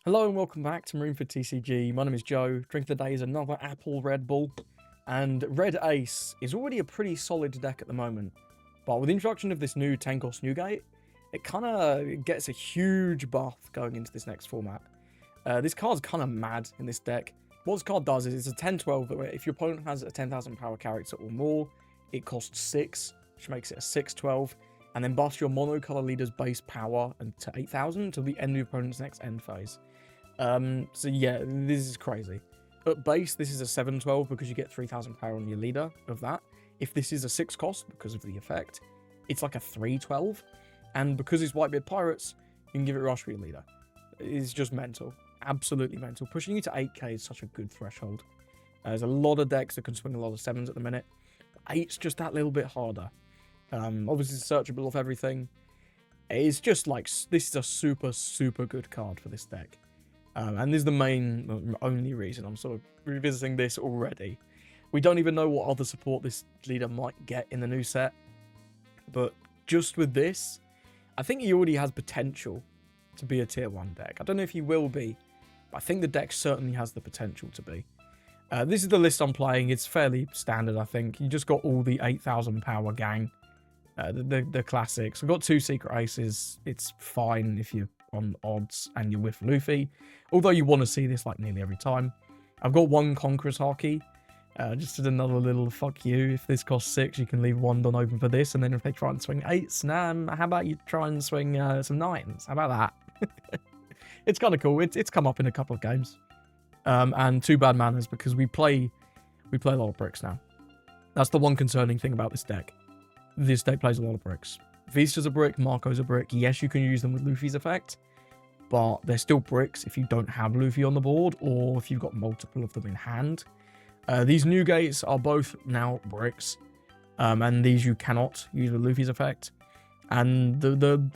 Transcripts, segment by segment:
Hello and welcome back to Marine for TCG. My name is Joe. Drink of the day is another Apple Red Bull. And Red Ace is already a pretty solid deck at the moment. But with the introduction of this new 10-cost Newgate, it kind of gets a huge buff going into this next format. This card's kind of mad in this deck. What this card does is it's a 10-12 that if your opponent has a 10,000 power character or more, it costs 6, which makes it a 6-12. And then buffs your monocolor leader's base power to 8,000 until the end of your opponent's next end phase. So yeah, this is crazy. At base, this is a 7-12 because you get 3,000 power on your leader of that. If this is a 6 cost because of the effect, it's like a 3-12. And because it's Whitebeard Pirates, you can give it rush for your leader. It's just mental. Absolutely mental. Pushing you to 8k is such a good threshold. There's a lot of decks that can swing a lot of 7s at the minute. 8's just that little bit harder. Obviously searchable off everything. It's just like, this is a super good card for this deck. And this is the only reason I'm sort of revisiting this already. We don't even know what other support this leader might get in the new set. But just with this, I think he already has potential to be a tier 1 deck. I don't know if he will be, but I think the deck certainly has the potential to be. This is the list I'm playing. It's fairly standard, I think. You just got all the 8,000 power gang. The classics. We've got 2 secret aces. It's fine if you're on odds and you're with Luffy. Although you want to see this like nearly every time. I've got 1 Conqueror's Haki. Just as another little fuck you. If this costs 6, you can leave 1 on open for this. And then if they try and swing 8s, nah, how about you try and swing some 9s? How about that? It's kind of cool. It's come up in a couple of games. And 2 bad manners because we play a lot of bricks now. That's the one concerning thing about this deck. This deck plays a lot of bricks. Vista's a brick, Marco's a brick. Yes, you can use them with Luffy's effect, but they're still bricks if you don't have Luffy on the board or if you've got multiple of them in hand. These Newgates are both now bricks, and these you cannot use with Luffy's effect. And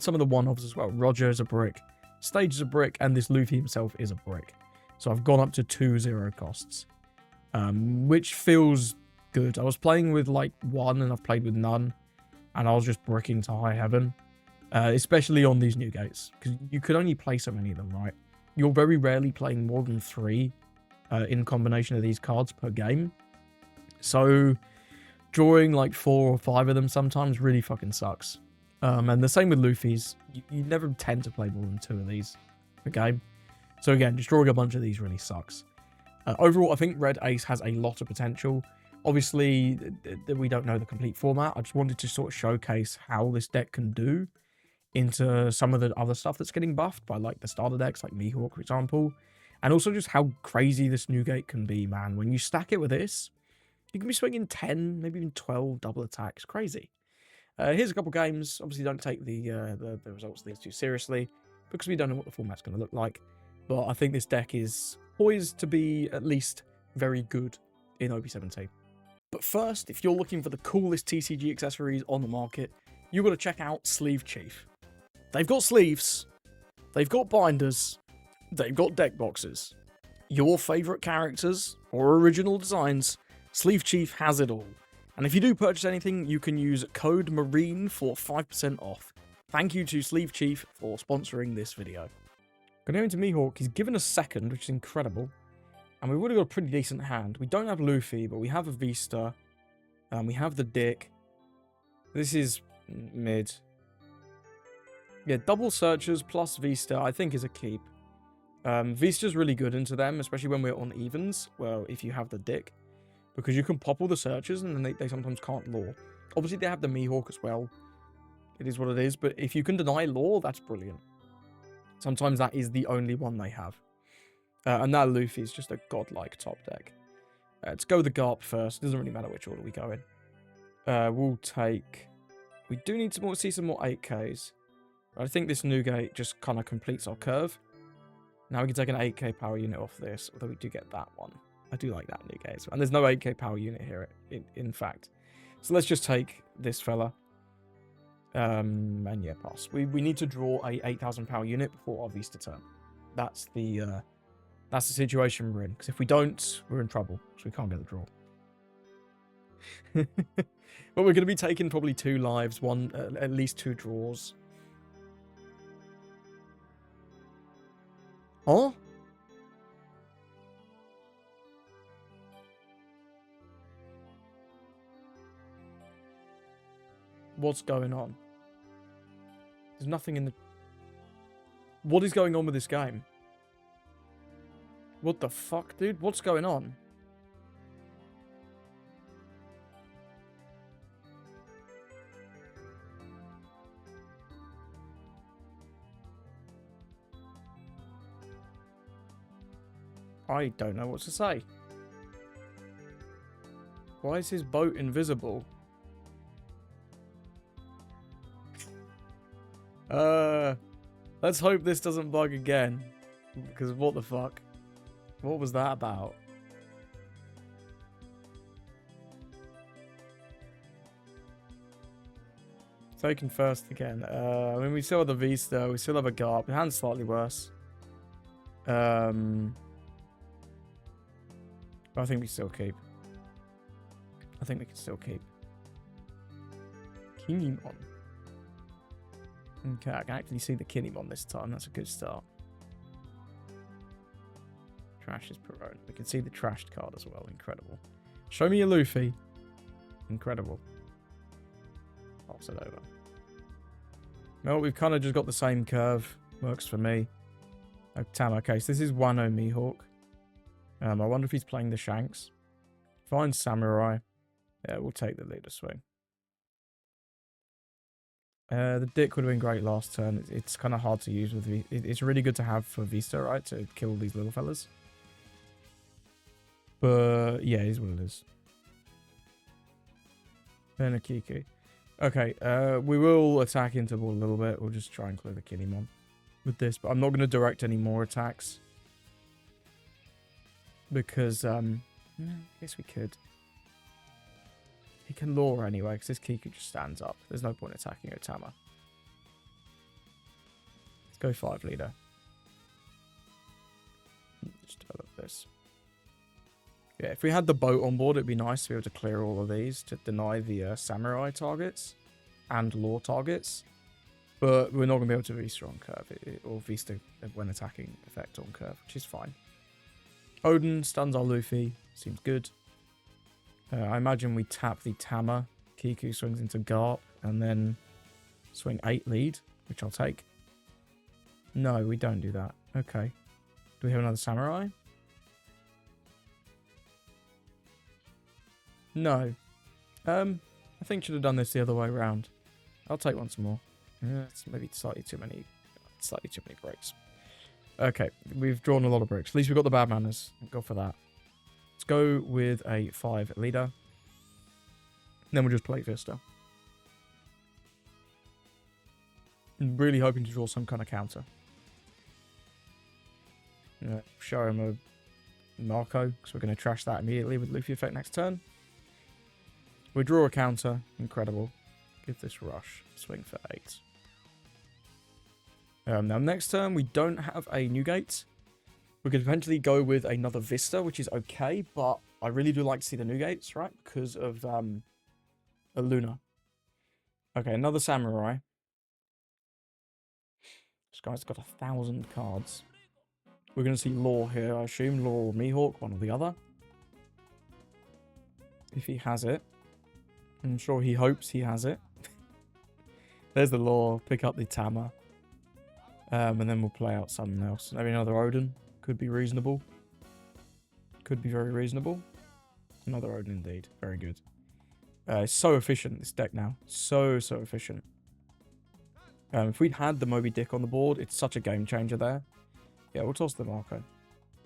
some of the one-offs as well. Roger is a brick, Stage is a brick, and this Luffy himself is a brick. So I've gone up to 2 0 costs, which feels good. I was playing with like 1 and I've played with none. And I was just bricking to high heaven, especially on these Newgates, because you could only play so many of them, right? You're very rarely playing more than 3 in combination of these cards per game. So drawing like 4 or 5 of them sometimes really fucking sucks. And the same with Luffy's. You never tend to play more than 2 of these per game. So again, just drawing a bunch of these really sucks. Overall, I think Red Ace has a lot of potential. Obviously, we don't know the complete format. I just wanted to sort of showcase how this deck can do into some of the other stuff that's getting buffed by like the starter decks, like Mihawk, for example. And also just how crazy this Newgate can be, man. When you stack it with this, you can be swinging 10, maybe even 12 double attacks. Crazy. Here's a couple games. Obviously, don't take the results of these too seriously because we don't know what the format's going to look like. But I think this deck is poised to be at least very good in OP17. But first, if you're looking for the coolest TCG accessories on the market, you've got to check out Sleeve Chief. They've got sleeves, they've got binders, they've got deck boxes. Your favourite characters or original designs, Sleeve Chief has it all. And if you do purchase anything, you can use code MARINE for 5% off. Thank you to Sleeve Chief for sponsoring this video. Going into Mihawk, he's given us second, which is incredible. And we've already got a pretty decent hand. We don't have Luffy, but we have a Vista. We have the Dick. This is mid. Yeah, double searchers plus Vista, I think, is a keep. Vista's really good into them, especially when we're on evens. Well, if you have the Dick. Because you can pop all the searchers, and then they sometimes can't lure. Obviously, they have the Mihawk as well. It is what it is. But if you can deny lure, that's brilliant. Sometimes that is the only one they have. And that Luffy is just a godlike top deck. Let's go with the Garp first. It doesn't really matter which order we go in. We'll take... We do need to see some more 8Ks. I think this Newgate just kind of completes our curve. Now we can take an 8K power unit off this, although we do get that one. I do like that Newgate. And there's no 8K power unit here, in fact. So let's just take this fella. And yeah, pass. We need to draw a 8,000 power unit before our Vista turn. That's the situation we're in. Because if we don't, we're in trouble. So we can't get the draw. But we're going to be taking probably 2 lives, at least 2 draws. Huh? What's going on? There's nothing in the... What is going on with this game? What the fuck, dude? What's going on? I don't know what to say. Why is his boat invisible? Let's hope this doesn't bug again. Because what the fuck? What was that about? Taken first again. I mean, we still have the Vista. We still have a Garp. The hand's slightly worse. I think we still keep. I think we can still keep. Kinemon. Okay, I can actually see the Kinemon this time. That's a good start. Trash is Perone. We can see the trashed card as well. Incredible. Show me a Luffy. Incredible. Pass it over. Well, we've kind of just got the same curve. Works for me. Oh, Tam, okay, so this is Wano Mihawk. I wonder if he's playing the Shanks. Fine Samurai. Yeah, we'll take the leader swing. The Dick would have been great last turn. It's kind of hard to use with it's really good to have for Vista, right? To kill these little fellas. But yeah, it is what it is. Then a Kiku. Okay, we will attack into ball a little bit. We'll just try and clear the Kinemon with this, but I'm not going to direct any more attacks. Because, I guess we could. He can lure anyway, because this Kiku just stands up. There's no point attacking Otama. Let's go 5 leader. Just develop this. Yeah, if we had the boat on board, it'd be nice to be able to clear all of these to deny the samurai targets and lore targets. But we're not going to be able to Vista on curve, or Vista when attacking effect on curve, which is fine. Odin stuns our Luffy. Seems good. I imagine we tap the Tama. Kiku swings into Garp, and then swing 8 lead, which I'll take. No, we don't do that. Okay. Do we have another samurai? No. I think should have done this the other way around. I'll take once more. It's maybe slightly too many breaks. Okay, we've drawn a lot of bricks. At least we've got the bad manners. Go for that. Let's go with a 5 leader. Then we'll just play Vista. I'm really hoping to draw some kind of counter. Show him a Marco, because we're going to trash that immediately with Luffy effect next turn. We draw a counter. Incredible. Give this rush. Swing for 8. Now, next turn, we don't have a Newgate. We could eventually go with another Vista, which is okay, but I really do like to see the Newgates, right? Because of a Luna. Okay, another Samurai. This guy's got 1,000 cards. We're going to see Lore here, I assume. Lore or Mihawk, one or the other. If he has it. I'm sure he hopes he has it. There's the Lore. Pick up the Tama. And then we'll play out something else. Maybe another Odin. Could be reasonable. Could be very reasonable. Another Odin indeed. Very good. It's so efficient, this deck now. So efficient. If we'd had the Moby Dick on the board, it's such a game changer there. Yeah, we'll toss the Marco.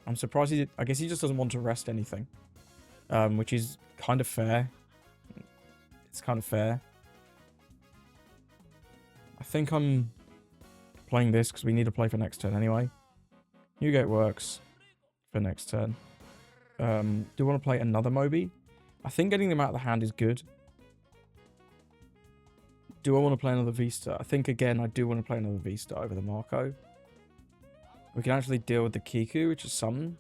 I'm surprised I guess he just doesn't want to rest anything. Which is kind of fair. It's kind of fair. I think I'm playing this because we need to play for next turn anyway. Newgate works for next turn. Do you want to play another Moby? I think getting them out of the hand is good. Do I want to play another Vista? I think, again, I do want to play another Vista over the Marco. We can actually deal with the Kiku, which is something.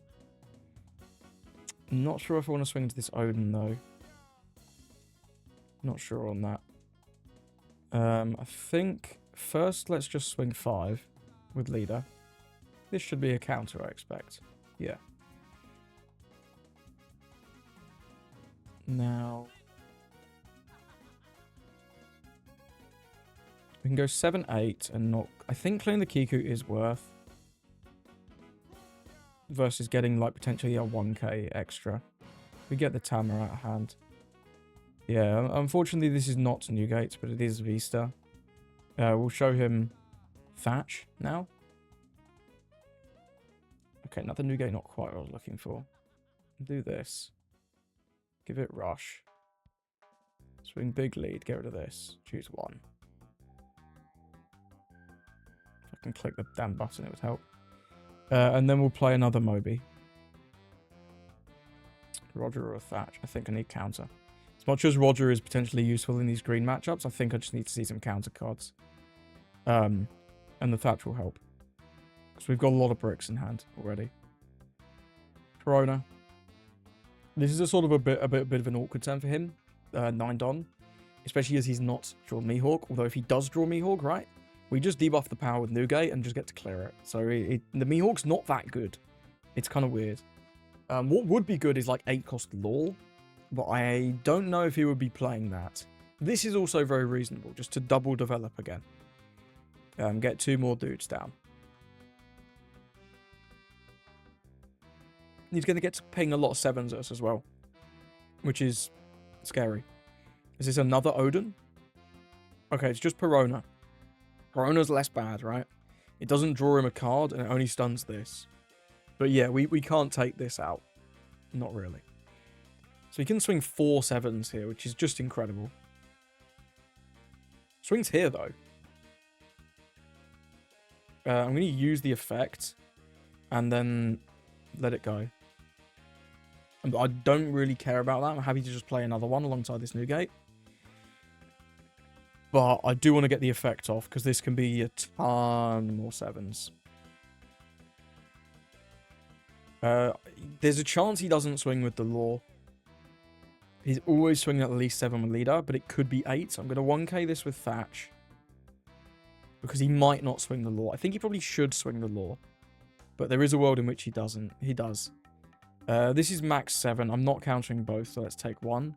Not sure if I want to swing into this Odin, though. Not sure on that. I think first let's just swing 5 with leader. This should be a counter, I expect. Yeah. Now... we can go 7-8 and not... I think clearing the Kiku is worth. Versus getting, like, potentially a 1k extra. We get the Tama out of hand. Yeah, unfortunately this is not Newgate, but it is Vista. We'll show him Thatch now. Okay, another Newgate, not quite what I was looking for. Do this. Give it Rush. Swing big lead, get rid of this. Choose one. If I can click the damn button, it would help. And then we'll play another Moby. Roger or a Thatch. I think I need counter. As much as Roger is potentially useful in these green matchups, I think I just need to see some counter cards. And the Thatch will help. Because we've got a lot of bricks in hand already. Corona. This is a sort of a bit of an awkward turn for him. 9 Don. Especially as he's not drawn Mihawk. Although if he does draw Mihawk, right? We just debuff the power with Newgate and just get to clear it. So the Mihawk's not that good. It's kind of weird. What would be good is like 8-cost Law. But I don't know if he would be playing that. This is also very reasonable. Just to double develop again. Get 2 more dudes down. He's going to get to ping a lot of 7s at us as well. Which is scary. Is this another Odin? Okay, it's just Perona. Perona's less bad, right? It doesn't draw him a card and it only stuns this. But yeah, we can't take this out. Not really. So he can swing 4 7s here, which is just incredible. Swings here, though. I'm going to use the effect and then let it go. I don't really care about that. I'm happy to just play another one alongside this Newgate. But I do want to get the effect off, because this can be a ton more 7s. There's a chance he doesn't swing with the Law. He's always swinging at least 7 with Leader, but it could be 8. So I'm going to 1k this with Thatch. Because he might not swing the Law. I think he probably should swing the Law. But there is a world in which he doesn't. He does. This is max 7. I'm not countering both, so let's take 1.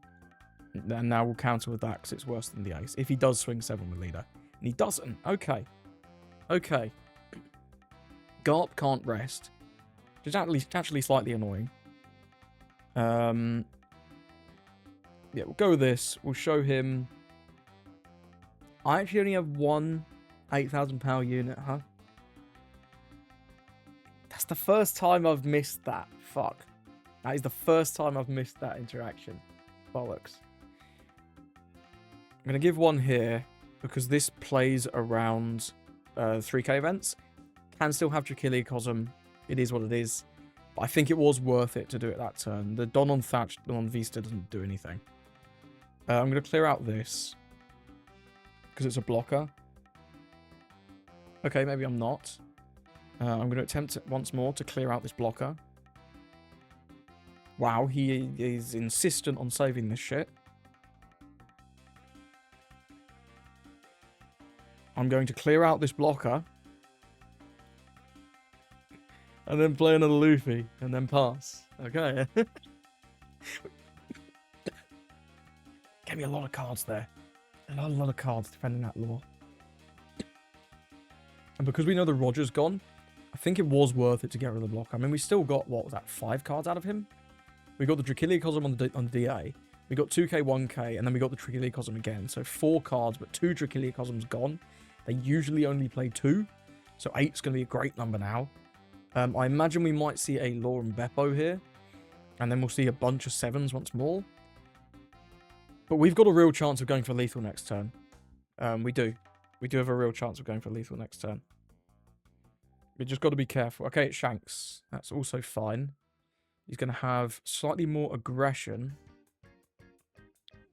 And now we'll counter with that because it's worse than the ace. If he does swing 7 with Leader. And he doesn't. Okay. Okay. Garp can't rest. Which is actually slightly annoying. Yeah, we'll go with this. We'll show him... I actually only have 1 8,000 power unit, huh? That's the first time I've missed that. Fuck. That is the first time I've missed that interaction. Bollocks. I'm going to give 1 here, because this plays around 3k events. Can still have Racc.Cosm. It is what it is. But I think it was worth it to do it that turn. The Don on Thatch, Don on Vista doesn't do anything. I'm going to clear out this. Because it's a blocker. Okay, maybe I'm not. I'm going to attempt once more to clear out this blocker. Wow, he is insistent on saving this shit. I'm going to clear out this blocker. And then play another Luffy. And then pass. Okay. Gave me a lot of cards there. A lot of cards defending that Law. And because we know the Roger's gone, I think it was worth it to get rid of the block. I mean, we still got, what was that, 5 cards out of him? We got the Racc.Cosm on the DA. We got 2k, 1k, and then we got the Racc.Cosm again. So 4 cards, but 2 Racc.Cosm's gone. They usually only play 2. So 8's going to be a great number now. I imagine we might see a Law and Beppo here. And then we'll see a bunch of 7s once more. But we've got a real chance of going for lethal next turn. We do. We do have a real chance of going for lethal next turn. We just got to be careful. Okay, it's Shanks. That's also fine. He's going to have slightly more aggression.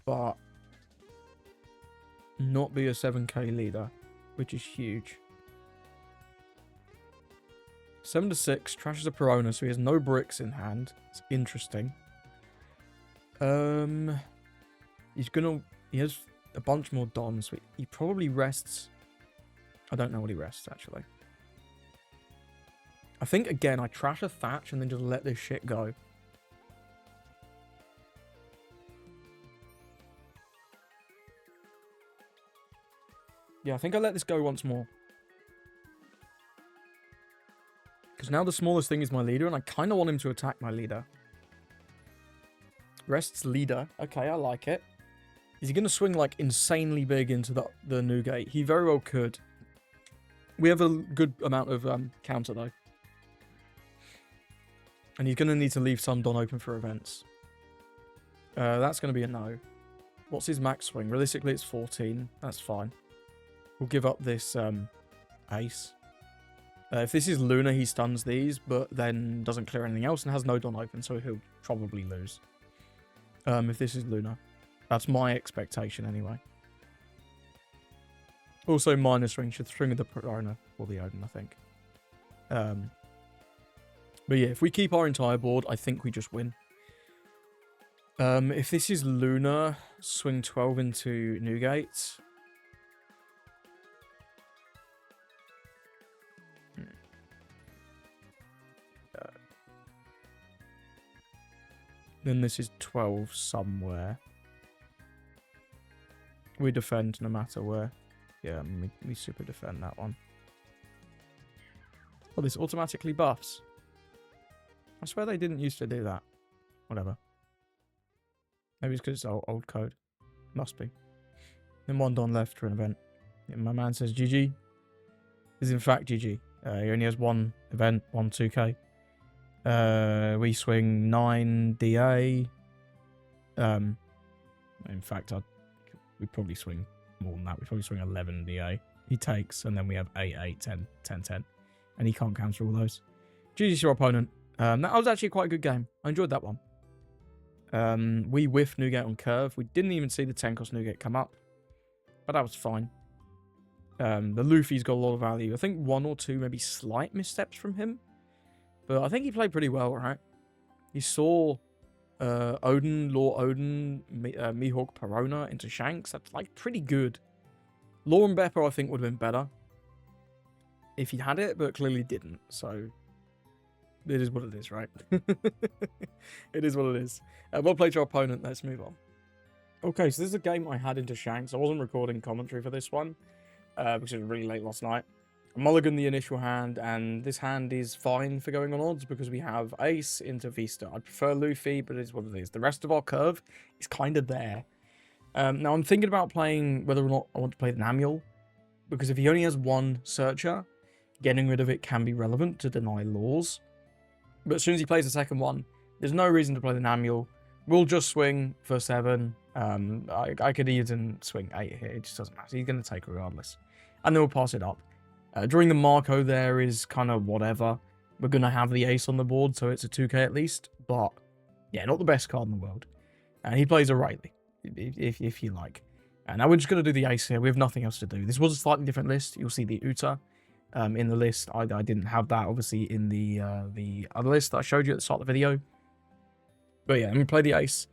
But not be a 7k leader, which is huge. 7-6, trashes a Perona, so he has no bricks in hand. It's interesting. He has a bunch more Dons, so he probably rests. I don't know what he rests, actually. I think, again, I trash a Thatch and then just let this shit go. Yeah, I think I let this go once more. Because now the smallest thing is my leader, and I kind of want him to attack my leader. Rest's leader. Okay, I like it. Is he going to swing, like, insanely big into the Newgate? He very well could. We have a good amount of counter, though. And he's going to need to leave some Don open for events. That's going to be a no. What's his max swing? Realistically, it's 14. That's fine. We'll give up this ace. If this is Luna, he stuns these, but then doesn't clear anything else and has no Don open, so he'll probably lose. If this is Luna. That's my expectation, anyway. Also, minor swing should string the Piranha or the Odin, I think. But yeah, if we keep our entire board, I think we just win. If this is Luna, swing 12 into Newgate. Then this is 12 somewhere. We defend no matter where. Yeah, we super defend that one. Oh, this automatically buffs. I swear they didn't used to do that. Whatever. Maybe it's because it's old code. Must be. Then one Don left for an event. Yeah, my man says GG. Is in fact GG. He only has one event, one 2k. We swing 9 DA. In fact, we probably swing more than that. We probably swing 11 DA. He takes, and then we have 8, 8, 10, 10, 10. And he can't counter all those. GG's your opponent. That was actually quite a good game. I enjoyed that one. We whiffed Newgate on curve. We didn't even see the Tenkos Newgate come up. But that was fine. The Luffy's got a lot of value. I think 1 or 2 maybe slight missteps from him. But I think he played pretty well, right? He saw Odin, Law Odin, Mihawk Perona into Shanks. That's like pretty good. Law and Beppo I think would have been better if he'd had it, but clearly didn't. So it is what it is, right? It is what it is. Well played your opponent. Let's move on. Okay, so this is a game I had into Shanks. I wasn't recording commentary for this one because it was really late last night. I mulliganed the initial hand, and this hand is fine for going on odds because we have Ace into Vista. I prefer Luffy, but it is what it is. The rest of our curve is kind of there. Now, I'm thinking about playing whether or not I want to play the Namiel, because if he only has one Searcher, getting rid of it can be relevant to deny laws. But as soon as he plays the second one, there's no reason to play the Namiel. We'll just swing for 7. I could even swing 8 here. It just doesn't matter. He's going to take regardless. And then we'll pass it up. During the Marco there is kind of whatever. We're going to have the ace on the board, so it's a 2k at least. But, yeah, not the best card in the world. And he plays a Riley, if you like. And now we're just going to do the ace here. We have nothing else to do. This was a slightly different list. You'll see the Uta in the list. I didn't have that, obviously, in the other list that I showed you at the start of the video. But, yeah, I'm going to play the ace.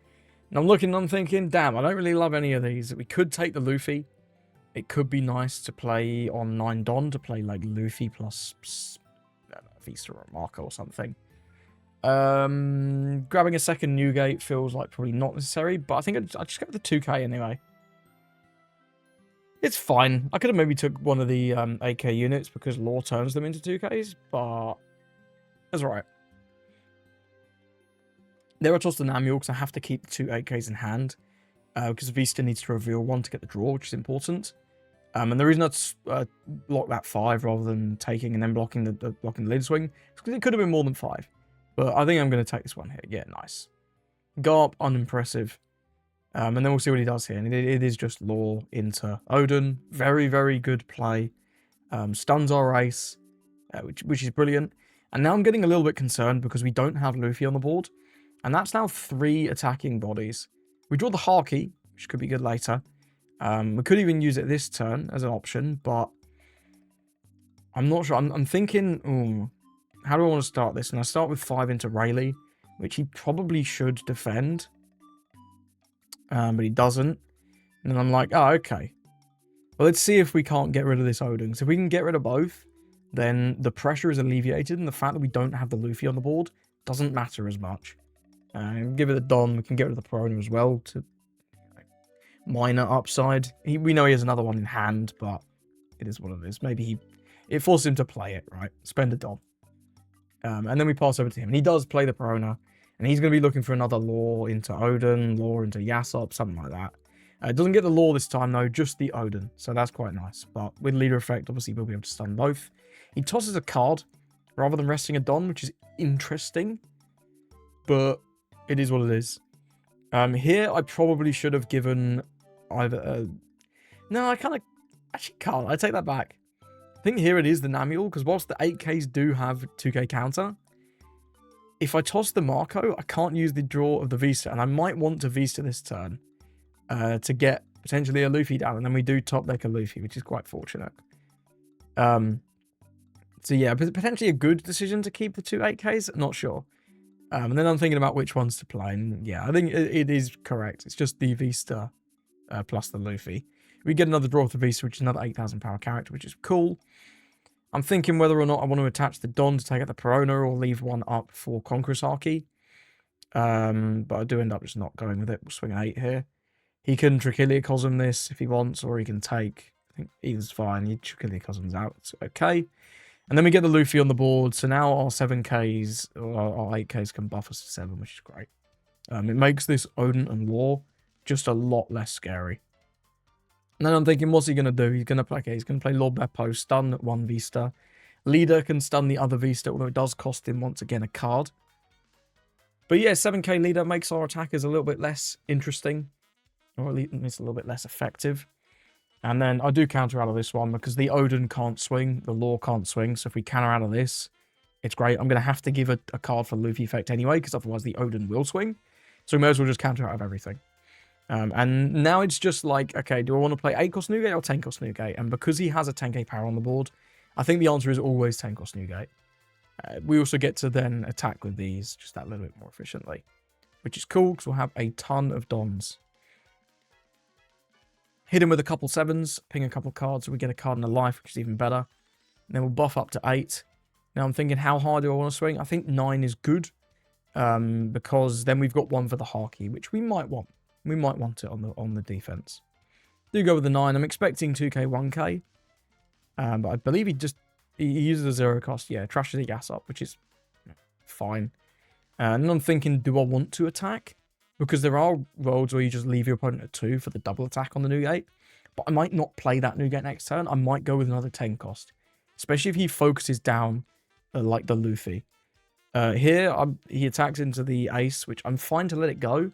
And I'm looking and I'm thinking, damn, I don't really love any of these. We could take the Luffy. It could be nice to play on 9 Don, to play like Luffy plus Vista or Marco or something. Grabbing a second Newgate feels like probably not necessary, but I think I'd just go with the 2k anyway. It's fine. I could have maybe took one of the 8k units because Law turns them into 2ks, but that's alright. There I toss the Namiel because I have to keep the 2 8ks in hand. Because Vista needs to reveal 1 to get the draw, which is important. And the reason I'd block that 5 rather than taking and then blocking the lead swing is because it could have been more than 5. But I think I'm going to take this one here. Yeah, nice. Garp, unimpressive. And then we'll see what he does here. And it is just Law into Odin. Very, very good play. Stuns our ace, which is brilliant. And now I'm getting a little bit concerned because we don't have Luffy on the board. And that's now 3 attacking bodies. We draw the Haki, which could be good later. We could even use it this turn as an option, but I'm not sure. I'm thinking, ooh, how do I want to start this? And I start with 5 into Rayleigh, which he probably should defend. But he doesn't. And I'm like, oh, okay. Well, let's see if we can't get rid of this Odin. So if we can get rid of both, then the pressure is alleviated, and the fact that we don't have the Luffy on the board doesn't matter as much. Give it a Don. We can get rid of the Piranha as well to minor upside. We know he has another one in hand, but it is what it is. Maybe it forces him to play it, right? Spend a Don. And then we pass over to him. And he does play the Piranha. And he's going to be looking for another Law into Odin, Law into Yasop, something like that. It doesn't get the Law this time, though, just the Odin. So that's quite nice. But with Leader Effect, obviously, we'll be able to stun both. He tosses a card rather than resting a Don, which is interesting. But it is what it is. Here, I probably should have given either... No, I kind of... Actually can't. I take that back. I think here it is the Namiel, because whilst the 8Ks do have 2K counter, if I toss the Marco, I can't use the draw of the Vista, and I might want to Vista this turn to get potentially a Luffy down, and then we do top deck a Luffy, which is quite fortunate. So yeah, potentially a good decision to keep the two 8Ks, not sure. And then I'm thinking about which ones to play, and yeah, I think it is correct. It's just the Vista plus the Luffy. We get another draw with the Vista, which is another 8,000 power character, which is cool. I'm thinking whether or not I want to attach the Don to take out the Piranha or leave one up for Conqueror's Haki. But I do end up just not going with it. We'll swing an 8 here. He can Trichiliacosm this if he wants, or he can take... I think either's fine. He Trichiliacosms out. It's okay. And then we get the Luffy on the board. So now our 7Ks, or our 8Ks can buff us to 7, which is great. It makes this Odin and Law just a lot less scary. And then I'm thinking, what's he going to do? He's going to play Lord Beppo, stun one Vista. Leader can stun the other Vista, although it does cost him, once again, a card. But yeah, 7K Leader makes our attackers a little bit less interesting. Or at least it's a little bit less effective. And then I do counter out of this one, because the Odin can't swing, the Law can't swing. So if we counter out of this, it's great. I'm going to have to give a card for Luffy effect anyway, because otherwise the Odin will swing. So we may as well just counter out of everything. And now it's just like, okay, do I want to play 8-cost Newgate or 10-cost Newgate? And because he has a 10k power on the board, I think the answer is always 10-cost Newgate. We also get to then attack with these just that little bit more efficiently, which is cool because we'll have a ton of Dons. Hit him with a couple 7s, ping a couple cards, so we get a card in a life, which is even better. And then we'll buff up to 8. Now I'm thinking, how hard do I want to swing? I think 9 is good, because then we've got one for the Haki, which we might want. We might want it on the defense. Do go with the 9. I'm expecting 2k, 1k. But I believe he uses a 0 cost. Yeah, trashes the gas up, which is fine. And then I'm thinking, do I want to attack? Because there are worlds where you just leave your opponent at 2 for the double attack on the Newgate. But I might not play that Newgate next turn. I might go with another 10 cost. Especially if he focuses down like the Luffy. Here, he attacks into the Ace, which I'm fine to let it go.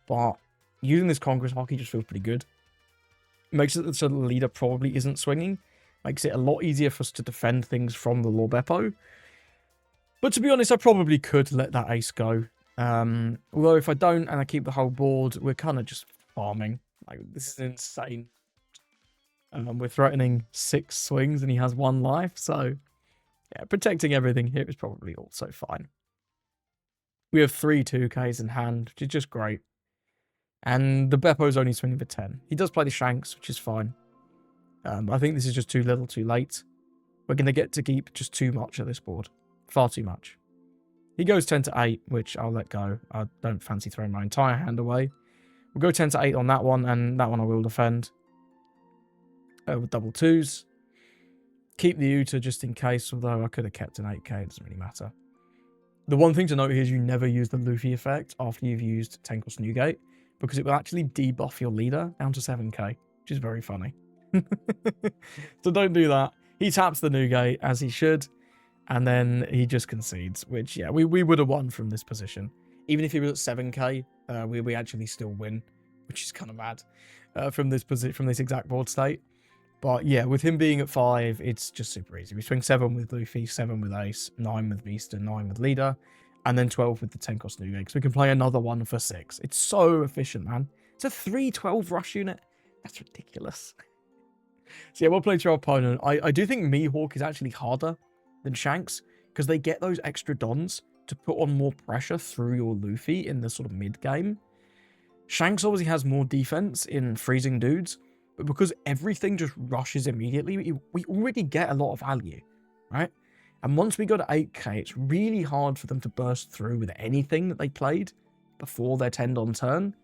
But using this Conqueror's Haki just feels pretty good. Makes it so the leader probably isn't swinging. Makes it a lot easier for us to defend things from the Lord Beppo. But to be honest, I probably could let that Ace go. Although if I don't and I keep the whole board, we're kind of just farming. Like, this is insane. We're threatening 6 swings and he has 1 life. So, yeah, protecting everything here is probably also fine. We have 3 2Ks in hand, which is just great. And the Beppo's only swinging for 10. He does play the Shanks, which is fine. I think this is just too little, too late. We're going to get to keep just too much at this board. Far too much. He goes 10 to 8, which I'll let go. I don't fancy throwing my entire hand away. We'll go 10 to 8 on that one, and that one I will defend. With double 2s. Keep the Uta just in case, although I could have kept an 8k. It doesn't really matter. The one thing to note here is you never use the Luffy effect after you've used 10-cost Newgate, because it will actually debuff your leader down to 7k, which is very funny. So don't do that. He taps the Newgate, as he should, and then he just concedes, which, yeah, we would have won from this position. Even if he was at 7k, we actually still win, which is kind of mad from this exact board state. But yeah, with him being at 5, it's just super easy. We swing 7 with Luffy, 7 with Ace, 9 with Vista, 9 with Leader, and then 12 with the 10-cost Newgate. So we can play another one for 6. It's so efficient, man. It's a 3-12 rush unit. That's ridiculous. So yeah, we'll play to our opponent. I do think Mihawk is actually harder than Shanks, because they get those extra Dons to put on more pressure through your Luffy in the sort of mid-game. Shanks obviously has more defense in freezing dudes, but because everything just rushes immediately, we already get a lot of value, right? And once we go to 8k, it's really hard for them to burst through with anything that they played before their 10 on turn.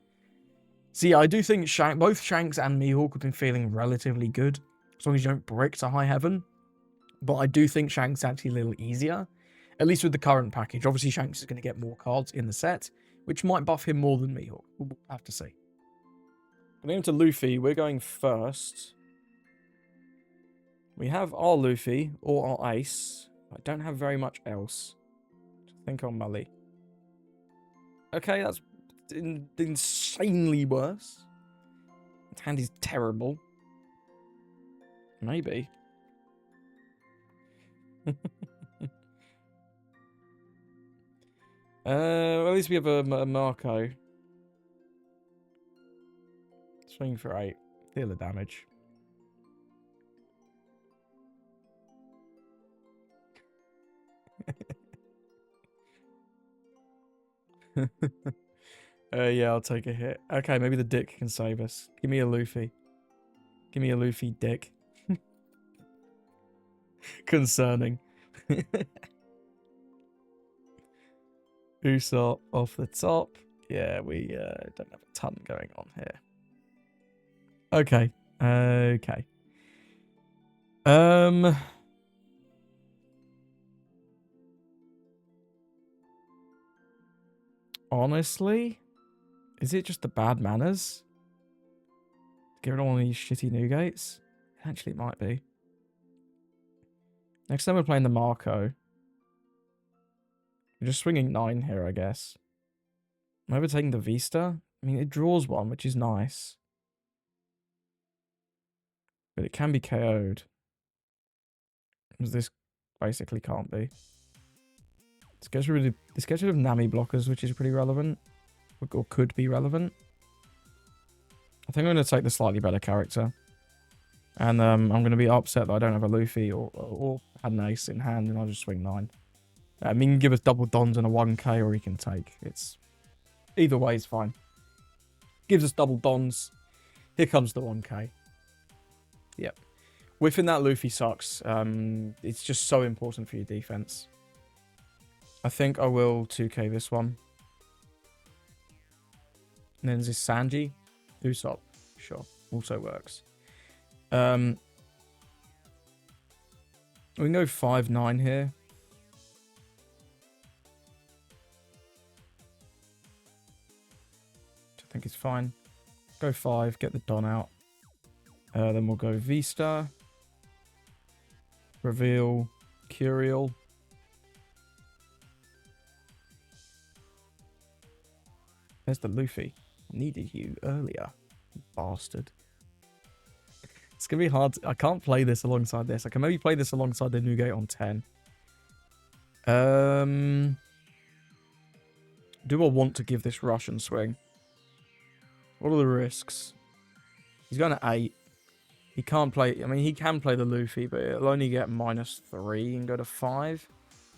See, I do think both Shanks and Mihawk have been feeling relatively good, as long as you don't brick to high heaven. But I do think Shanks is actually a little easier, at least with the current package. Obviously, Shanks is going to get more cards in the set, which might buff him more than Mihawk. We'll have to see. Going to Luffy, we're going first. We have our Luffy, or our Ace. I don't have very much else. I think on Mully. Okay, that's insanely worse. His hand is terrible. Maybe. Well, at least we have a Marco. Swing for 8. Deal the damage. Yeah, I'll take a hit. Okay, maybe the dick can save us. Give me a Luffy. Give me a Luffy dick. Concerning. Usopp off the top. Yeah, we don't have a ton going on here. Okay. Okay. Honestly, is it just the bad manners? Get rid of one of these shitty Newgates? Actually, it might be. Next time we're playing the Marco. We're just swinging 9 here, I guess. I'm overtaking the Vista. I mean, it draws one, which is nice. But it can be KO'd. Because this basically can't be. This gets rid of Nami blockers, which is pretty relevant. Or could be relevant. I think I'm going to take the slightly better character. And I'm going to be upset that I don't have a Luffy or had an ace in hand, and I'll just swing 9. I mean, he can give us double dons and a 1k, or he can take. It's either way is fine. Gives us double dons. Here comes the 1k. Yep. Whiffing that Luffy sucks. It's just so important for your defense. I think I will 2k this one. And then there's this Sanji. Usopp. Sure. Also works. We can go 5-9 here. Which I think is fine. Go 5, get the Don out. Then we'll go V-Star. Reveal. Curial. There's the Luffy. Needed you earlier, bastard. It's going to be hard. I can't play this alongside this. I can maybe play this alongside the Newgate on 10. Do I want to give this Russian swing? What are the risks? He's going to 8. He can't play... I mean, he can play the Luffy, but it'll only get -3 and go to 5.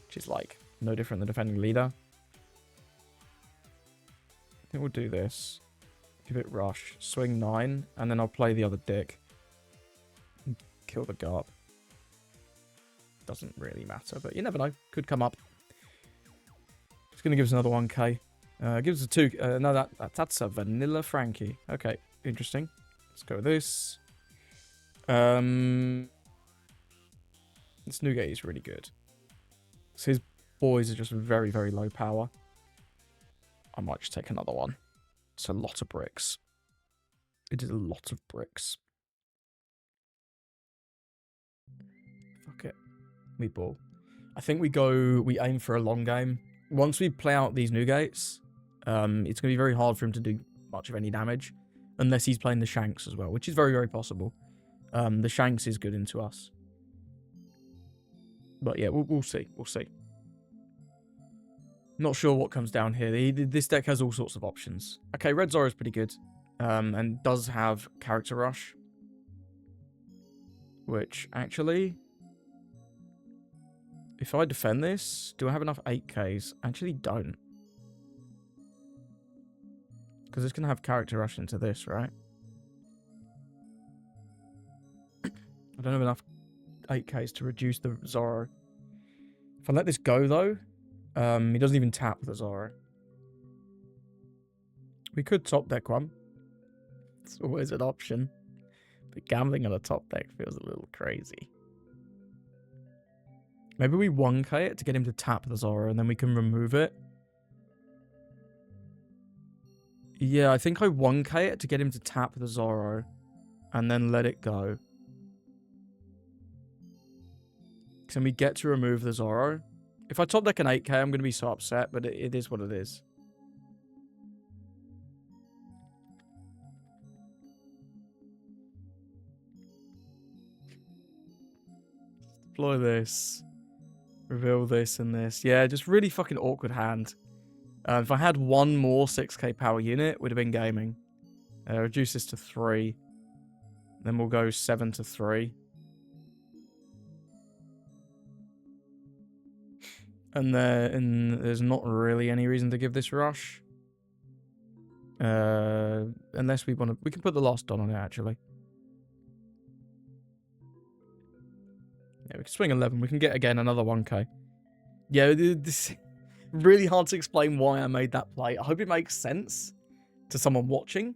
Which is, like, no different than defending leader. I think we'll do this. Give it rush. Swing 9. And then I'll play the other dick. Kill the Garp. Doesn't really matter, but you never know. Could come up. It's going to give us another 1k. Gives us a 2... no, that's a vanilla Frankie. Okay, interesting. Let's go with this. This Newgate is really good. So his boys are just very, very low power. I might just take another one. It's a lot of bricks. It is a lot of bricks. Fuck it. We ball. I think we aim for a long game. Once we play out these Newgates, it's going to be very hard for him to do much of any damage. Unless he's playing the Shanks as well, which is very, very possible. The Shanks is good into us. But yeah, we'll see. We'll see. Not sure what comes down here. This deck has all sorts of options. Okay, Red Zoro is pretty good. And does have Character Rush. Which, actually... If I defend this, do I have enough 8Ks? Actually, don't. Because it's going to have Character Rush into this, right? I don't have enough 8Ks to reduce the Zoro. If I let this go, though, he doesn't even tap the Zoro. We could top deck one. It's always an option. But gambling on a top deck feels a little crazy. Maybe we 1k it to get him to tap the Zoro, and then we can remove it. Yeah, I think I 1k it to get him to tap the Zoro, and then let it go. Can we get to remove the Zoro? If I top deck an 8k, I'm going to be so upset, but it is what it is. Deploy this. Reveal this and this. Yeah, just really fucking awkward hand. If I had one more 6k power unit, it would have been gaming. Reduce this to 3. Then we'll go 7 to 3. And there's not really any reason to give this rush. Unless we want to... We can put the last Don on it, actually. Yeah, we can swing 11. We can get, again, another 1k. Yeah, this... Really hard to explain why I made that play. I hope it makes sense to someone watching.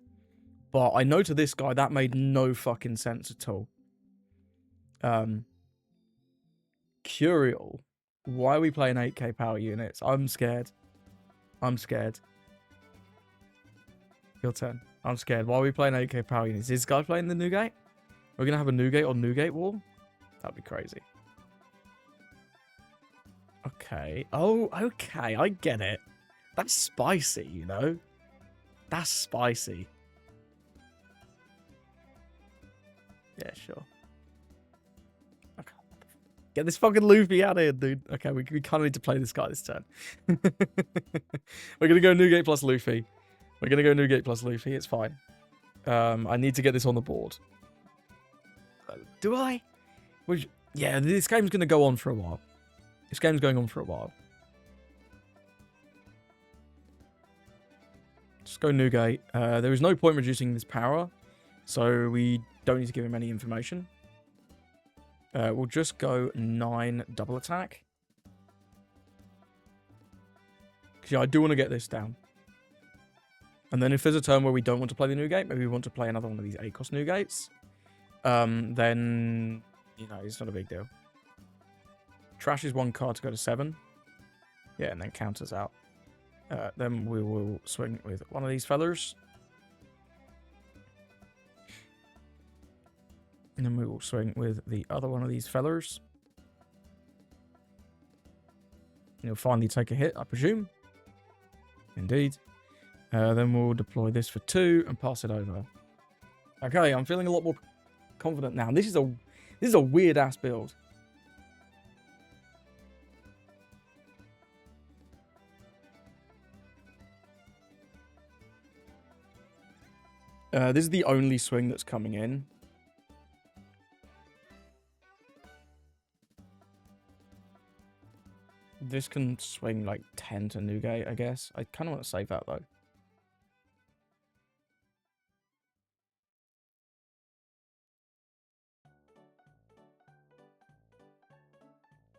But I know to this guy, that made no fucking sense at all. Curial. Why are we playing 8k power units? I'm scared. I'm scared. Your turn. I'm scared. Why are we playing 8k power units? Is this guy playing the Newgate? We're going to have a Newgate on Newgate wall? That'd be crazy. Okay. Oh, okay. I get it. That's spicy, you know? That's spicy. Yeah, sure. Okay. Get this fucking Luffy out of here, dude. Okay, we kind of need to play this guy this turn. We're going to go Newgate plus Luffy. We're going to go Newgate plus Luffy. It's fine. I need to get this on the board. Do I? Which, yeah, this game's going to go on for a while. This game's going on for a while. Just go Newgate. There is no point reducing this power, so we don't need to give him any information. We'll just go 9 double attack. Because yeah, I do want to get this down. And then if there's a turn where we don't want to play the Newgate, maybe we want to play another one of these ACOS Newgates, then, you know, it's not a big deal. Trash is 1 card to go to 7. Yeah, and then counters out. Then we will swing with one of these fellas. And then we will swing with the other one of these fellas. And he'll finally take a hit, I presume. Indeed. Then we'll deploy this for 2 and pass it over. Okay, I'm feeling a lot more confident now. This is a weird ass build. This is the only swing that's coming in. This can swing like 10 to Newgate, I guess. I kind of want to save that though.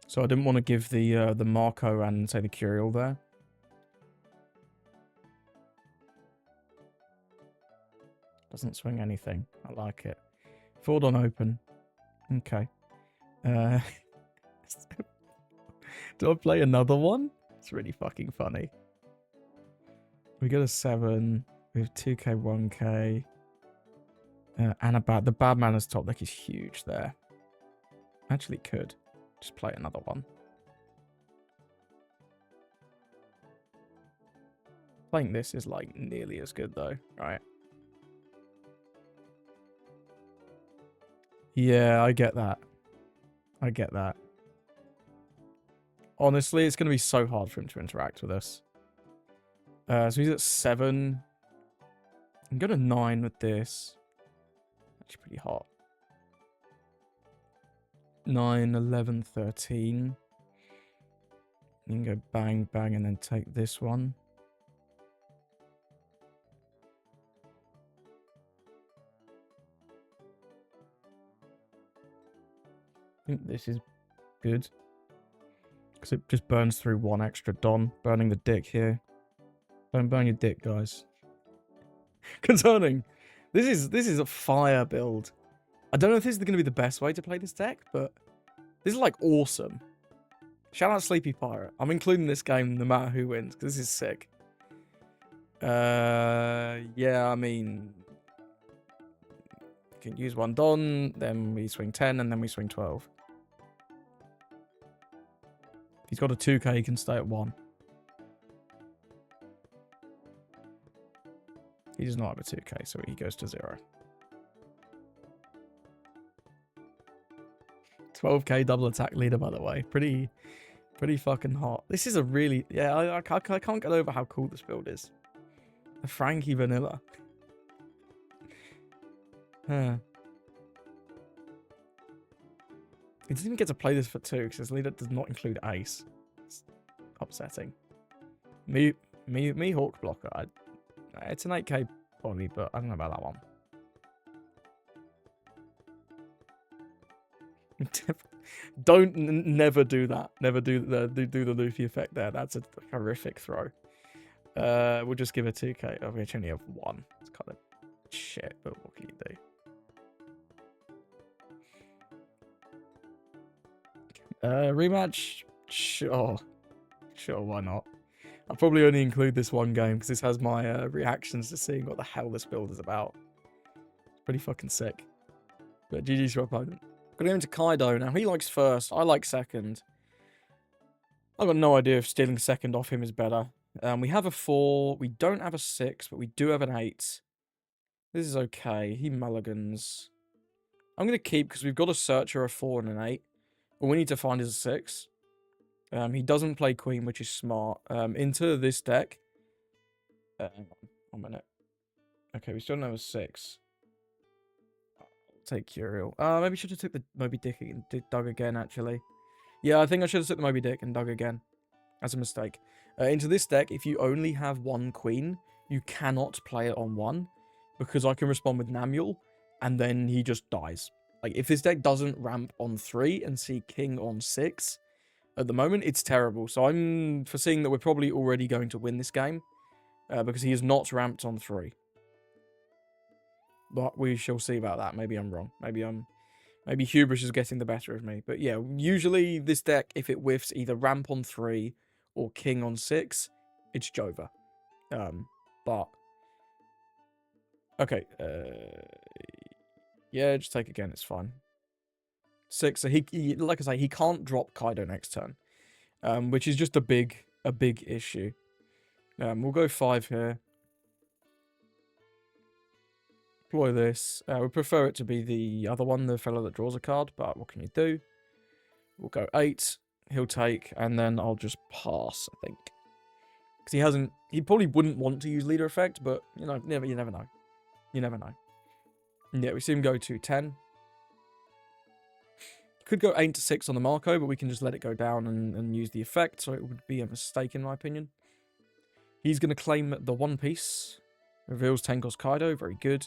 So I didn't want to give the Marco and say the Curial there. Doesn't swing anything. I like it. Forward on open. Okay. Do I play another one? It's really fucking funny. We get a 7. We have 2k, 1k. And the bad manners top deck is huge there. Actually could. Just play another one. Playing this is like nearly as good though, right? Yeah, I get that. I get that. Honestly, it's going to be so hard for him to interact with us. So he's at 7. I'm going to 9 with this. Actually pretty hot. 9, 11, 13. You can go bang, bang, and then take this one. I think this is good. Because it just burns through one extra Don. Burning the dick here. Don't burn your dick, guys. Concerning. This is a fire build. I don't know if this is going to be the best way to play this deck, but this is like awesome. Shout out Sleepy Pirate. I'm including this game no matter who wins, because this is sick. Yeah, I mean, you can use one Don, then we swing 10, and then we swing 12. If he's got a 2k, he can stay at 1. He does not have a 2k, so he goes to 0. 12k double attack leader, by the way. Pretty fucking hot. This is a really... Yeah, I can't get over how cool this build is. The Frankie Vanilla. Huh. He doesn't even get to play this for 2, because his leader does not include Ace. It's upsetting. Mihawk blocker. It's an 8k body, but I don't know about that one. Never do that. Never do the Luffy effect there. That's a horrific throw. We'll just give a 2k. Oh, we actually only have 1. It's kind of shit, but what can you do? Rematch? Sure, why not? I'll probably only include this one game because this has my reactions to seeing what the hell this build is about. It's pretty fucking sick. But GG's your opponent. Gonna go into Kaido now. He likes first. I like second. I've got no idea if stealing second off him is better. We have a 4. We don't have a 6, but we do have an 8. This is okay. He mulligans. I'm going to keep because we've got a searcher, a 4, and an 8. All we need to find is a 6. He doesn't play Queen, which is smart. Into this deck. Hang on 1 minute. Okay, we still don't have a 6. Take Curial. Maybe I should have took the Moby Dick and dug again, actually. Yeah, I think I should have took the Moby Dick and dug again. That's a mistake. Into this deck, if you only have 1 Queen, you cannot play it on 1. Because I can respond with Namuel, and then he just dies. Like, if this deck doesn't ramp on 3 and see King on 6, at the moment, it's terrible. So I'm foreseeing that we're probably already going to win this game. Because he is not ramped on 3. But we shall see about that. Maybe I'm wrong. Maybe hubris is getting the better of me. But yeah, usually this deck, if it whiffs either ramp on 3 or King on 6, it's Jova. But okay. Yeah, just take again. It's fine. 6. So he like I say, he can't drop Kaido next turn, which is just a big issue. We'll go 5 here. Deploy this. We prefer it to be the other one, the fellow that draws a card, but what can you do? We'll go 8. He'll take, and then I'll just pass, I think. Because he probably wouldn't want to use leader effect, but, you know, you never know. You never know. Yeah, we see him go to 10. Could go 8 to 6 on the Marco, but we can just let it go down and use the effect, so it would be a mistake in my opinion. He's going to claim the One Piece. Reveals Tenko's Kaido, very good.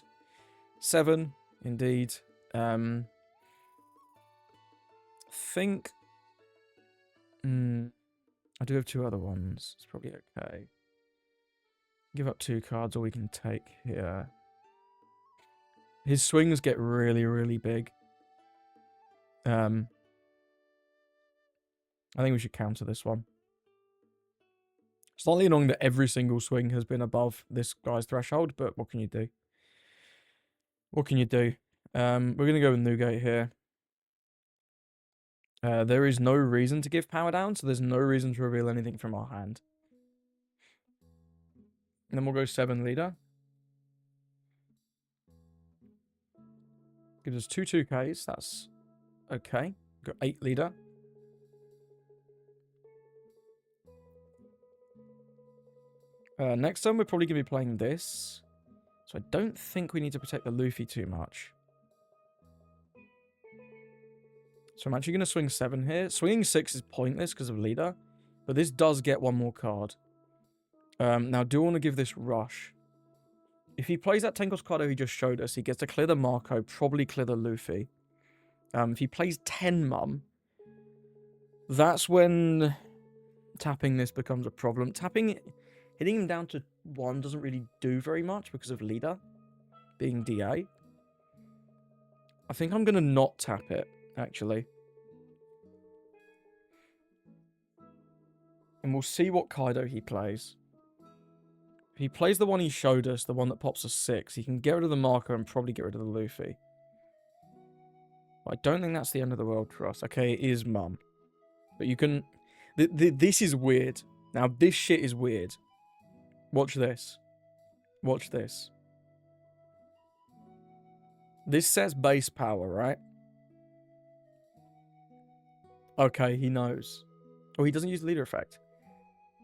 7, indeed. Think... I do have 2 other ones. It's probably okay. Give up 2 cards, or we can take here. His swings get really, really big. I think we should counter this one. Slightly annoying that every single swing has been above this guy's threshold, but what can you do? What can you do? We're going to go with Newgate here. There is no reason to give power down, so there's no reason to reveal anything from our hand. And then we'll go 7 leader. Gives us 2 2Ks, that's okay. Got 8 leader. Next time we're probably going to be playing this. So I don't think we need to protect the Luffy too much. So I'm actually going to swing 7 here. Swinging 6 is pointless because of leader. But this does get 1 more card. Now, do I want to give this rush? If he plays that Tenko's Kaido he just showed us, he gets to clear the Marco, probably clear the Luffy. If he plays 10 Mum, That's when tapping this becomes a problem. Hitting him down to 1 doesn't really do very much because of leader being DA. I think I'm going to not tap it, actually. And we'll see what Kaido he plays. If he plays the one he showed us, the one that pops a 6, he can get rid of the marker and probably get rid of the Luffy. But I don't think that's the end of the world for us. Okay, it is Mum. But you can... This is weird. Now, this shit is weird. Watch this. Watch this. This says base power, right? Okay, he knows. Oh, he doesn't use the leader effect.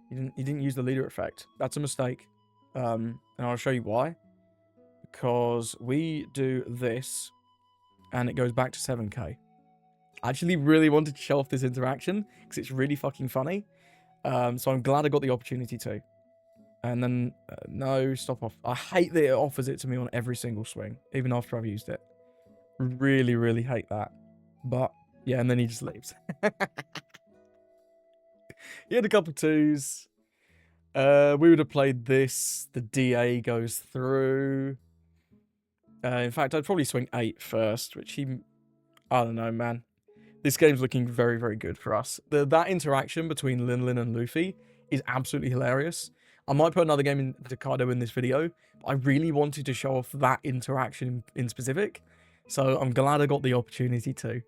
He didn't use the leader effect. That's a mistake. And I'll show you why. Because we do this, and it goes back to 7k. I actually really wanted to show off this interaction, because it's really fucking funny. So I'm glad I got the opportunity to. And then, no, stop off. I hate that it offers it to me on every single swing, even after I've used it. Really, really hate that. But, yeah, and then he just leaves. He had a couple 2s. We would have played this. The DA goes through. In fact, I'd probably swing 8 first, which he... I don't know, man. This game's looking very, very good for us. That interaction between Linlin and Luffy is absolutely hilarious. I might put another game into Kaido in this video. I really wanted to show off that interaction in specific. So I'm glad I got the opportunity to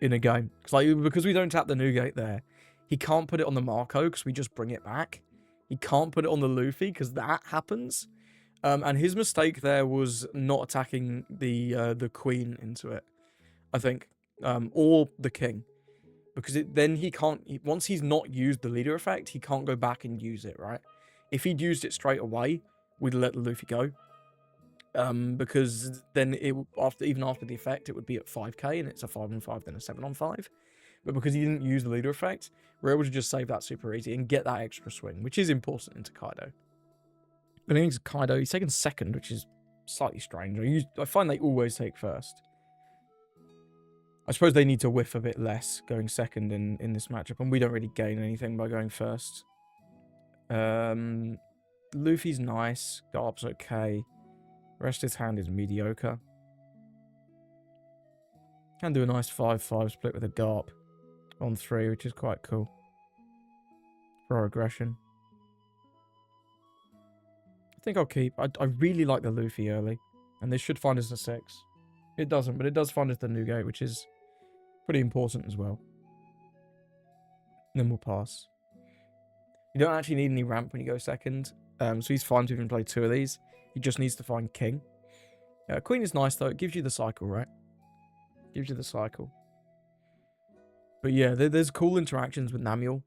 in a game. Because we don't tap the Newgate there, he can't put it on the Marco because we just bring it back. He can't put it on the Luffy because that happens. And his mistake there was not attacking the Queen into it, I think. Or the King. Because then he can't... Once he's not used the leader effect, he can't go back and use it, right? If he'd used it straight away, we'd let the Luffy go. Because then even after the effect, it would be at 5k, and it's a 5-on-5, then a 7-on-5. But because he didn't use the leader effect, we're able to just save that super easy and get that extra swing, which is important into Kaido. But I think Kaido, he's taken second, which is slightly strange. I find they always take first. I suppose they need to whiff a bit less going second in this matchup, and we don't really gain anything by going first. Luffy's nice, Garp's okay. Rest of his hand is mediocre. Can do a nice 5-5 split with a Garp on 3, which is quite cool. For our aggression. I think I'll keep. I really like the Luffy early, and this should find us a 6. It doesn't, but it does find us the Newgate, which is pretty important as well. And then we'll pass. You don't actually need any ramp when you go second, so he's fine to even play 2 of these. He just needs to find King. Queen is nice, though. It gives you the cycle, right? Gives you the cycle. But yeah, there's cool interactions with Namiel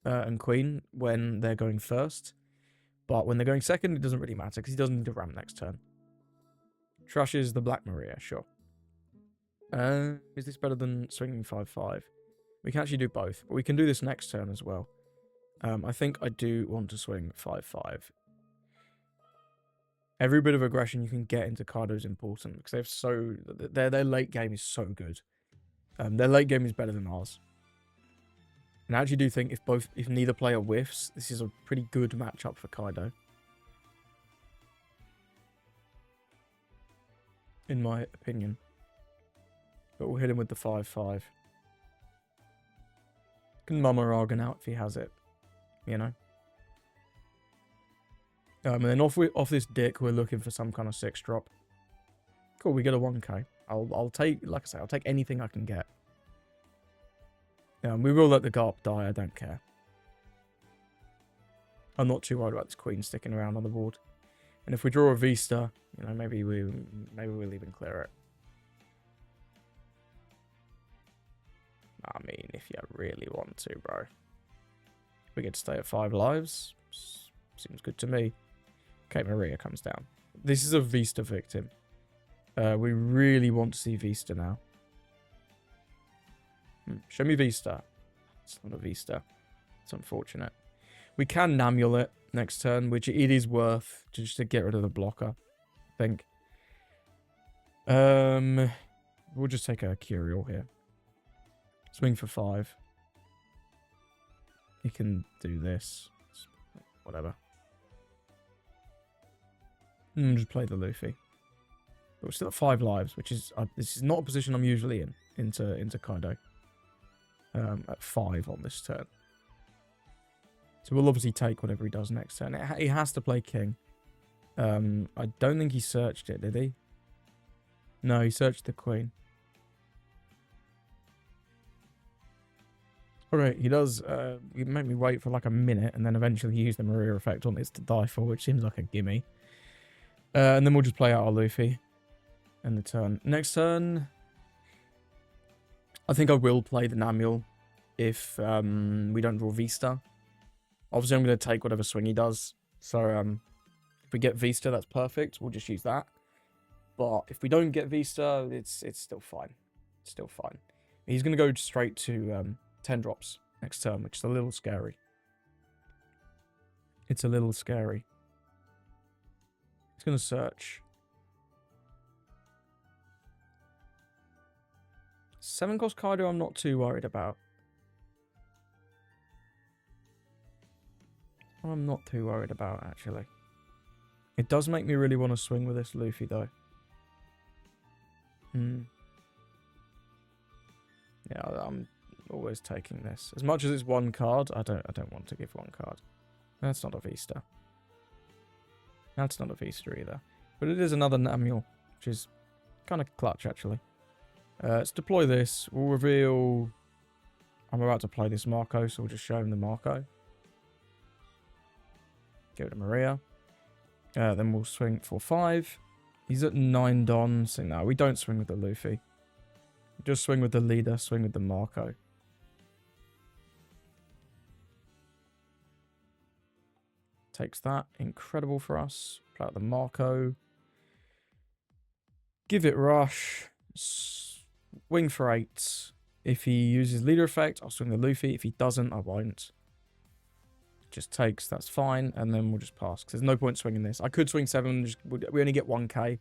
and Queen when they're going first. But when they're going second, it doesn't really matter, because he doesn't need to ramp next turn. Trashes the Black Maria, sure. Is this better than swinging 5-5? We can actually do both, but we can do this next turn as well. I think I do want to swing 5-5. Every bit of aggression you can get into Kaido is important, because their late game is so good. Their late game is better than ours. And I actually do think if neither player whiffs, this is a pretty good matchup for Kaido. In my opinion. But we'll hit him with the 5-5. Can Mama Argan out if he has it. You know? And then off this dick, we're looking for some kind of 6 drop. Cool, we get a 1k. I'll take, like I say, I'll take anything I can get. We will let the Garp die, I don't care. I'm not too worried about this Queen sticking around on the board. And if we draw a Vista, you know, maybe we'll even clear it. I mean, if you really want to, bro. We get to stay at 5 lives. Seems good to me. Okay, Maria comes down. This is a Vista victim. We really want to see Vista now. Show me Vista. It's not a Vista. It's unfortunate. We can Namiel it next turn, which it is worth just to get rid of the blocker, I think. We'll just take a Curial here. Swing for 5. He can do this. Whatever. Just play the Luffy. But we're still at 5 lives, which is... this is not a position I'm usually in. Into Kaido. At 5 on this turn. So we'll obviously take whatever he does next turn. He has to play King. I don't think he searched it, did he? No, he searched the Queen. Alright, he does he make me wait for like a minute and then eventually use the Maria effect on this to die for, which seems like a gimme. And then we'll just play out our Luffy. And the turn. Next turn... I think I will play the Namiel if we don't draw Vista. Obviously, I'm going to take whatever swing he does. So, if we get Vista, that's perfect. We'll just use that. But if we don't get Vista, it's still fine. It's still fine. He's going to go straight to 10 drops next turn, which is a little scary. It's a little scary. He's going to search. 7-cost Kaido, I'm not too worried about. I'm not too worried about, actually. It does make me really want to swing with this Luffy, though. Yeah, I'm always taking this. As much as it's 1 card, I don't want to give 1 card. That's not a Vista. That's not a Vista either. But it is another Namiel, which is kind of clutch, actually. Let's deploy this. We'll reveal... I'm about to play this Marco, so we'll just show him the Marco. Go to Maria. Then we'll swing for 5. He's at 9 Don, so no, we don't swing with the Luffy. Just swing with the leader, swing with the Marco. Takes that. Incredible for us. Play out the Marco. Give it rush. Swing for 8. If he uses leader effect, I'll swing the Luffy. If he doesn't, I won't. Just takes, that's fine. And then we'll just pass. Because there's no point swinging this. I could swing 7. We only get 1k.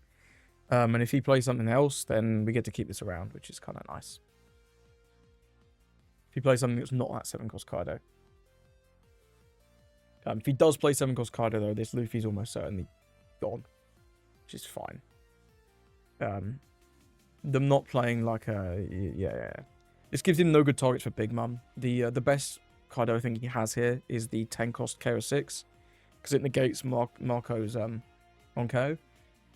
And if he plays something else, then we get to keep this around, which is kind of nice. If he plays something that's not that 7-cost Kaido. If he does play 7-cost Kaido, though, this Luffy's almost certainly gone. Which is fine. Them not playing like a... Yeah. This gives him no good targets for Big Mum. The best Kaido I think he has here is the 10-cost KO6. Because it negates Marco's on KO.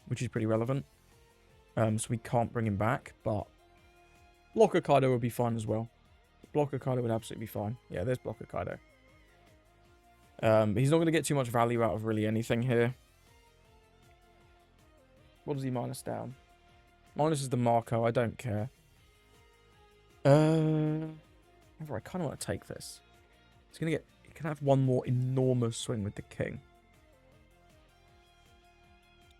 Which is pretty relevant. So we can't bring him back. But Blocker Kaido would be fine as well. Blocker Kaido would absolutely be fine. Yeah, there's Blocker Kaido. He's not going to get too much value out of really anything here. What does he minus down? Minus is the Marco. I don't care. I kind of want to take this. He's going to get... He can have one more enormous swing with the King.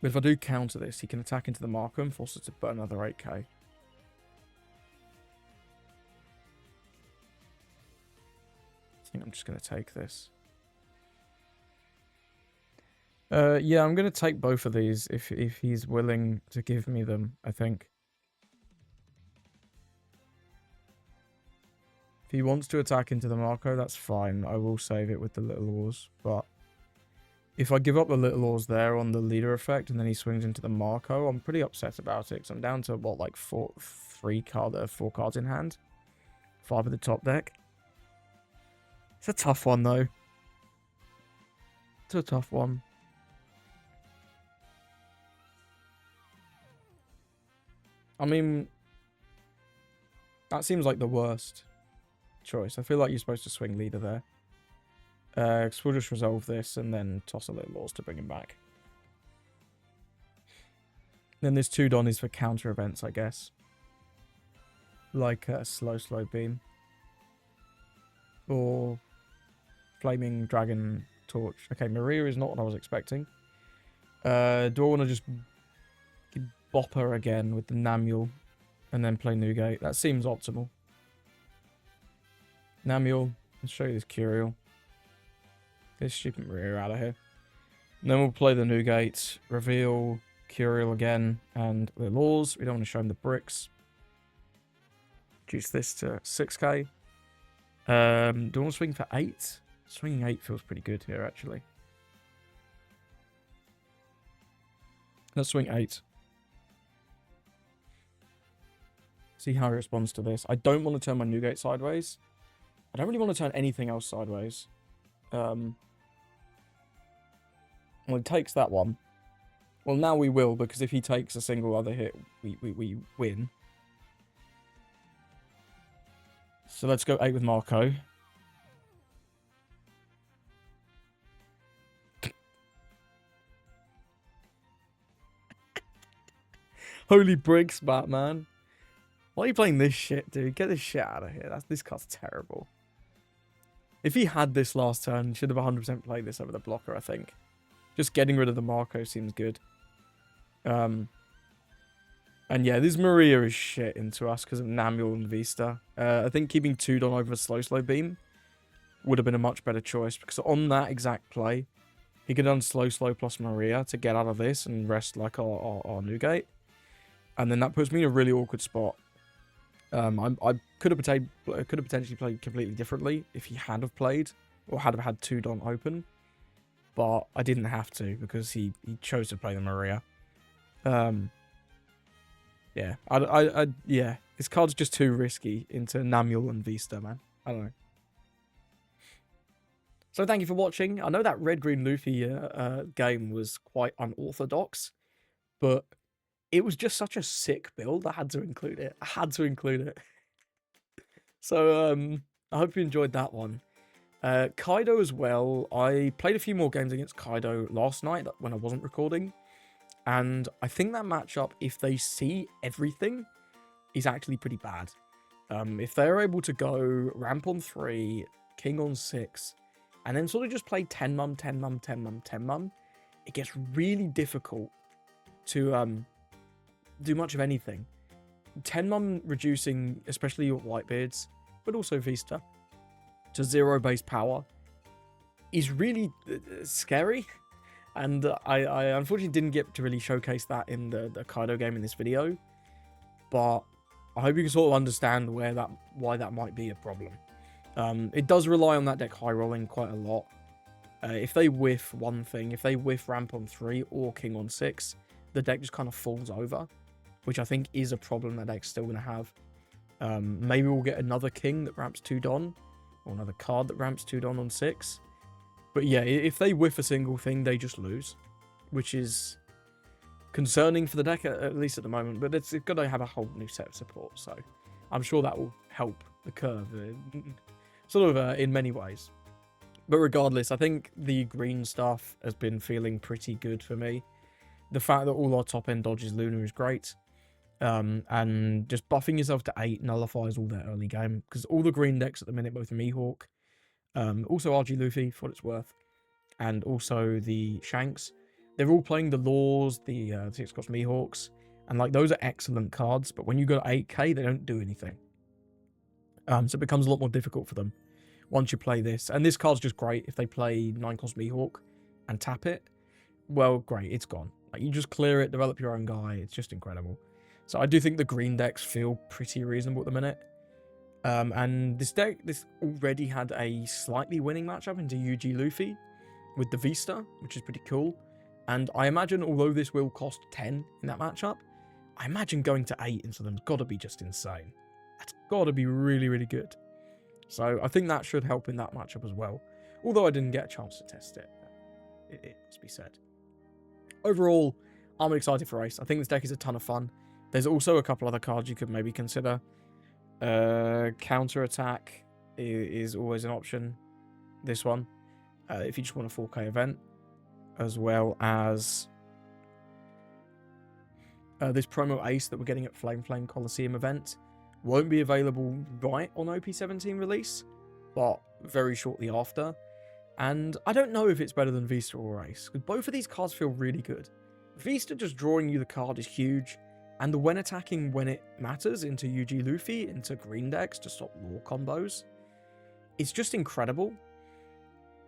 But if I do counter this, he can attack into the Marco and force us to burn another 8k. I think I'm just going to take this. Yeah, I'm going to take both of these if he's willing to give me them, I think. If he wants to attack into the Marco, that's fine. I will save it with the Little Oars. But if I give up the Little Oars there on the leader effect and then he swings into the Marco, I'm pretty upset about it. Because I'm down to, what, like 4 cards in hand? 5 at the top deck. It's a tough one, though. It's a tough one. I mean, that seems like the worst choice. I feel like you're supposed to swing leader there. Because we'll just resolve this and then toss a Little Oars to bring him back. Then this 2 Don is for counter events, I guess. Like slow beam. Or flaming dragon torch. Okay, Maria is not what I was expecting. Do I want to just bop her again with the Namiel and then play Newgate? That seems optimal. Namiel, let's show you this Curial. Get this stupid Maria out of here. And then we'll play the Newgate, reveal Curial again, and Little Oars. We don't want to show him the bricks. Reduce this to 6k. Do I want to swing for 8? Swinging 8 feels pretty good here, actually. Let's swing 8. See how he responds to this. I don't want to turn my Newgate sideways. I don't really want to turn anything else sideways. Well, he takes that one. Well, now we will, because if he takes a single other hit, we win. So let's go 8 with Marco. Holy bricks, Batman. Why are you playing this shit, dude? Get this shit out of here. This card's terrible. If he had this last turn, he should have 100% played this over the blocker, I think. Just getting rid of the Marco seems good. And yeah, this Maria is shit into us because of Namuel and Vista. I think keeping 2 Don over a slow beam would have been a much better choice, because on that exact play, he could have done slow plus Maria to get out of this and rest like our Newgate. And then that puts me in a really awkward spot. I could have potentially played completely differently if he had have played, or had have had 2 Don open. But I didn't have to, because he chose to play the Maria. Yeah, yeah, this card's just too risky into Namuel and Vista, man. I don't know. So thank you for watching. I know that red-green Luffy game was quite unorthodox, but it was just such a sick build. I had to include it. So I hope you enjoyed that one. Kaido as well. I played a few more games against Kaido last night when I wasn't recording. And I think that matchup, if they see everything, is actually pretty bad. If they're able to go ramp on 3, king on 6, and then sort of just play 10 mum, 10 mum, 10 mum, 10 mum, it gets really difficult to do much of anything. 10 mum reducing, especially your Whitebeards, but also Vista, to 0 base power is really scary. And I unfortunately didn't get to really showcase that in the Kaido game in this video. But I hope you can sort of understand why that might be a problem. It does rely on that deck high rolling quite a lot. If they whiff one thing, if they whiff ramp on 3 or king on 6, the deck just kind of falls over, which I think is a problem that deck's still going to have. Maybe we'll get another king that ramps 2 Don, or another card that ramps 2 Don on 6. But yeah, if they whiff a single thing, they just lose, which is concerning for the deck, at least at the moment. But it's got to have a whole new set of support, so I'm sure that will help the curve, in many ways. But regardless, I think the green stuff has been feeling pretty good for me. The fact that all our top-end dodges Luna is great. And just buffing yourself to 8 nullifies all their early game, because all the green decks at the minute, both the Mihawk, also RG Luffy, for what it's worth, and also the Shanks, they're all playing the Laws, the 6-cost Mihawks, and like those are excellent cards, but when you go to 8k, they don't do anything. So it becomes a lot more difficult for them once you play this. And this card's just great if they play 9-cost Mihawk and tap it. Well, great, it's gone. Like, you just clear it, develop your own guy. It's just incredible. So I do think the green decks feel pretty reasonable at the minute. And this already had a slightly winning matchup into UG Luffy with the Vista, which is pretty cool. And I imagine, although this will cost 10 in that matchup, I imagine going to 8 into them's got to be just insane. That's got to be really, really good. So I think that should help in that matchup as well. Although I didn't get a chance to test it. It must be said. Overall, I'm excited for Ace. I think this deck is a ton of fun. There's also a couple other cards you could maybe consider. Counter attack is always an option. This one, if you just want a 4k event, as well as this promo Ace that we're getting at Flame Coliseum event. Won't be available right on OP17 release, but very shortly after. And I don't know if it's better than Vista or Ace, because both of these cards feel really good. Vista just drawing you the card is huge, and the when attacking when it matters into UG Luffy, into green decks to stop lore combos, it's just incredible.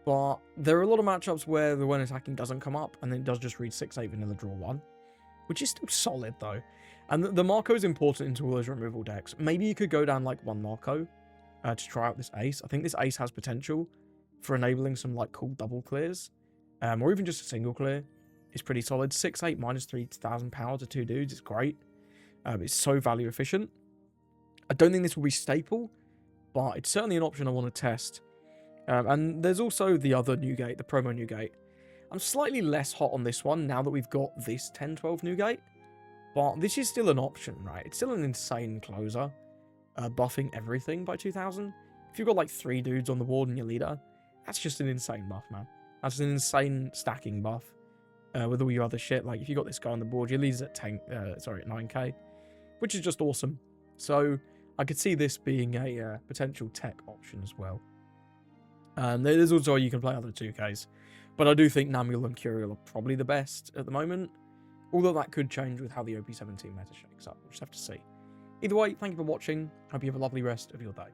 But there are a lot of matchups where the when attacking doesn't come up, and then it does just read 6-8 vanilla draw 1. which is still solid, though. And the Marco is important into all those removal decks. Maybe you could go down, like, one Marco to try out this ace. I think this ace has potential for enabling some, like, cool double clears. Or even just a single clear. It's pretty solid. 6/8 minus 3,000 power to 2 dudes. It's great. It's so value efficient. I don't think this will be staple, but it's certainly an option I want to test. And there's also the other Newgate, the promo Newgate. I'm slightly less hot on this one now that we've got this 10-12 Newgate. But this is still an option, right? It's still an insane closer. Buffing everything by 2,000. If you've got like 3 dudes on the board and your leader, that's just an insane buff, man. That's an insane stacking buff. With all your other shit. Like, if you got this guy on the board, your leader's at 9k. Which is just awesome. So, I could see this being a potential tech option as well. There's also you can play other 2Ks. But I do think Namuel and Curiel are probably the best at the moment. Although that could change with how the OP17 meta shakes up. We'll just have to see. Either way, thank you for watching. Hope you have a lovely rest of your day.